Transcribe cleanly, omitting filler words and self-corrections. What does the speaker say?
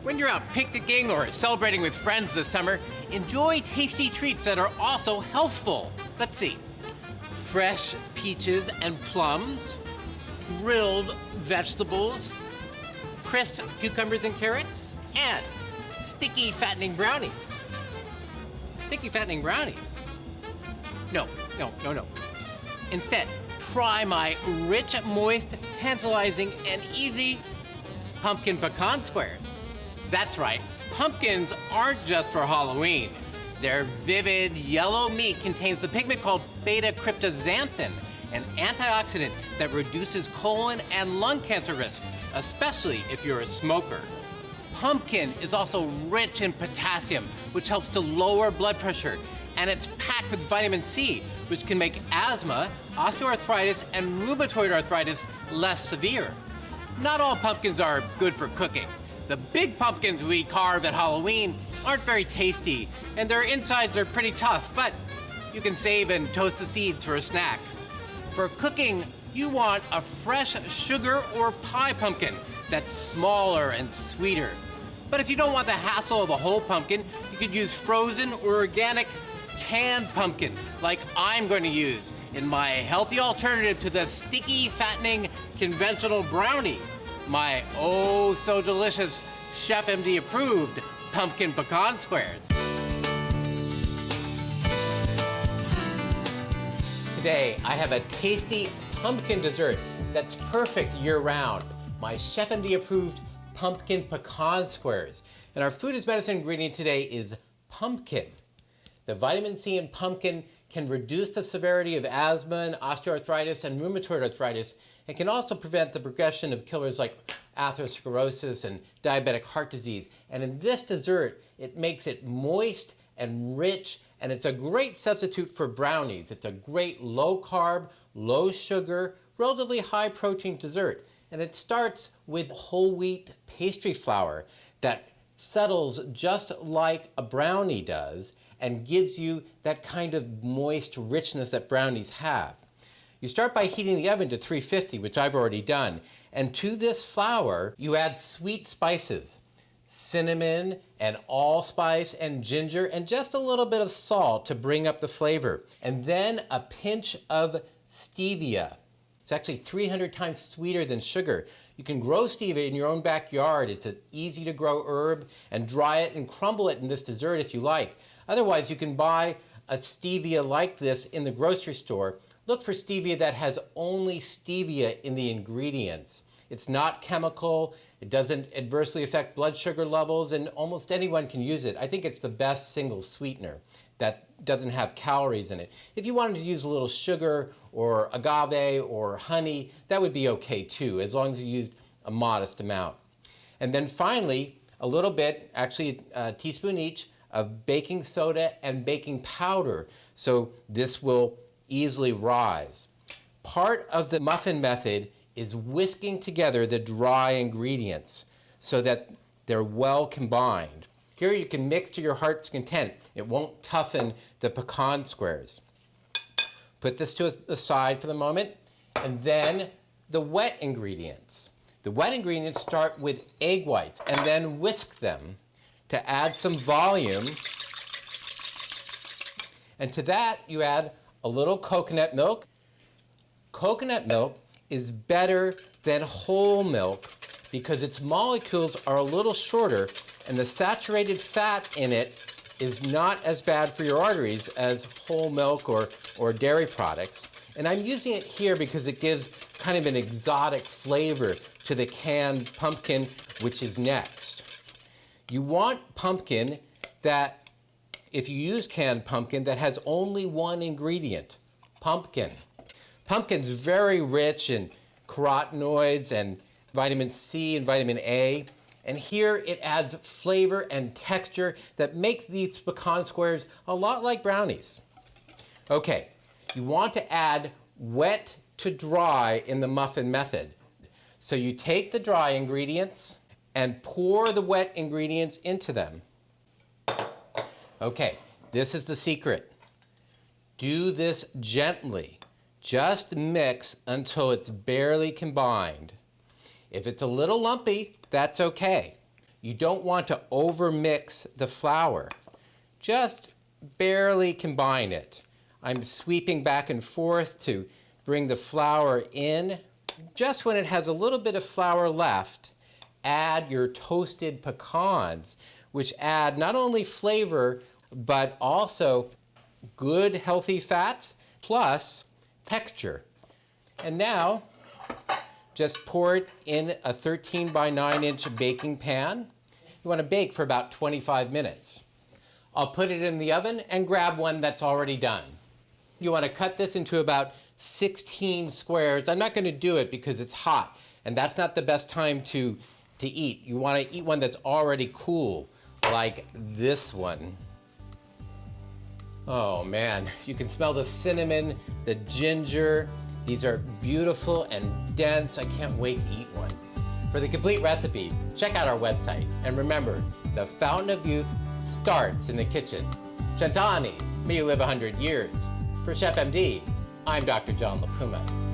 When you're out picnicking or celebrating with friends this summer, enjoy tasty treats that are also healthful. Let's see. Fresh peaches and plums, grilled vegetables, crisp cucumbers and carrots, and sticky fattening brownies. Sticky fattening brownies? No. Instead, try my rich, moist, tantalizing, and easy pumpkin pecan squares. That's right, pumpkins aren't just for Halloween. Their vivid yellow meat contains the pigment called beta-cryptozanthin, an antioxidant that reduces colon and lung cancer risk, especially if you're a smoker. Pumpkin is also rich in potassium, which helps to lower blood pressure, and it's packed with vitamin C, which can make asthma, osteoarthritis, and rheumatoid arthritis less severe. Not all pumpkins are good for cooking. The big pumpkins we carve at Halloween aren't very tasty, and their insides are pretty tough, but you can save and toast the seeds for a snack. For cooking, you want a fresh sugar or pie pumpkin that's smaller and sweeter. But if you don't want the hassle of a whole pumpkin, you could use frozen or organic canned pumpkin, like I'm going to use in my healthy alternative to the sticky, fattening, conventional brownie. My oh-so-delicious ChefMD approved pumpkin pecan squares. Today, I have a tasty pumpkin dessert that's perfect year-round. My ChefMD approved pumpkin pecan squares. And our food as medicine ingredient today is pumpkin. The vitamin C in pumpkin can reduce the severity of asthma and osteoarthritis and rheumatoid arthritis, and can also prevent the progression of killers like atherosclerosis and diabetic heart disease. And in this dessert, it makes it moist and rich, and it's a great substitute for brownies. It's a great low-carb, low-sugar, relatively high-protein dessert. And it starts with whole wheat pastry flour that settles just like a brownie does and gives you that kind of moist richness that brownies have. You start by heating the oven to 350, which I've already done. And to this flour, you add sweet spices, cinnamon and allspice and ginger, and just a little bit of salt to bring up the flavor. And then a pinch of stevia. It's actually 300 times sweeter than sugar. You can grow stevia in your own backyard. It's an easy to grow herb, and dry it and crumble it in this dessert if you like. Otherwise, you can buy a stevia like this in the grocery store. Look for stevia that has only stevia in the ingredients. It's not chemical, it doesn't adversely affect blood sugar levels, and almost anyone can use it. I think it's the best single sweetener that doesn't have calories in it. If you wanted to use a little sugar or agave or honey, that would be okay too, as long as you used a modest amount. And then finally, a little bit, actually a teaspoon each, of baking soda and baking powder, so this will easily rise. Part of the muffin method is whisking together the dry ingredients so that they're well combined. Here you can mix to your heart's content. It won't toughen the pecan squares. Put this to the side for the moment, and then the wet ingredients. The wet ingredients start with egg whites and then whisk them to add some volume. And to that, you add a little coconut milk. Coconut milk is better than whole milk because its molecules are a little shorter, and the saturated fat in it is not as bad for your arteries as whole milk or dairy products. And I'm using it here because it gives kind of an exotic flavor to the canned pumpkin, which is next. You want pumpkin that, if you use canned pumpkin, that has only one ingredient, pumpkin. Pumpkin's very rich in carotenoids and vitamin C and vitamin A. And here it adds flavor and texture that makes these pecan squares a lot like brownies. Okay, you want to add wet to dry in the muffin method. So you take the dry ingredients and pour the wet ingredients into them. Okay, this is the secret. Do this gently. Just mix until it's barely combined. If it's a little lumpy, that's okay. You don't want to overmix the flour. Just barely combine it. I'm sweeping back and forth to bring the flour in. Just when it has a little bit of flour left, add your toasted pecans, which add not only flavor, but also good healthy fats, plus texture. And now, just pour it in a 13 by 9 inch baking pan. You want to bake for about 25 minutes. I'll put it in the oven and grab one that's already done. You want to cut this into about 16 squares. I'm not going to do it because it's hot, and that's not the best time to eat. You want to eat one that's already cool, like this one. Oh man, you can smell the cinnamon, the ginger. These are beautiful and dense. I can't wait to eat one. For the complete recipe, check out our website. And remember, the fountain of youth starts in the kitchen. Chantani, may you live 100 years. For ChefMD, I'm Dr. John LaPuma.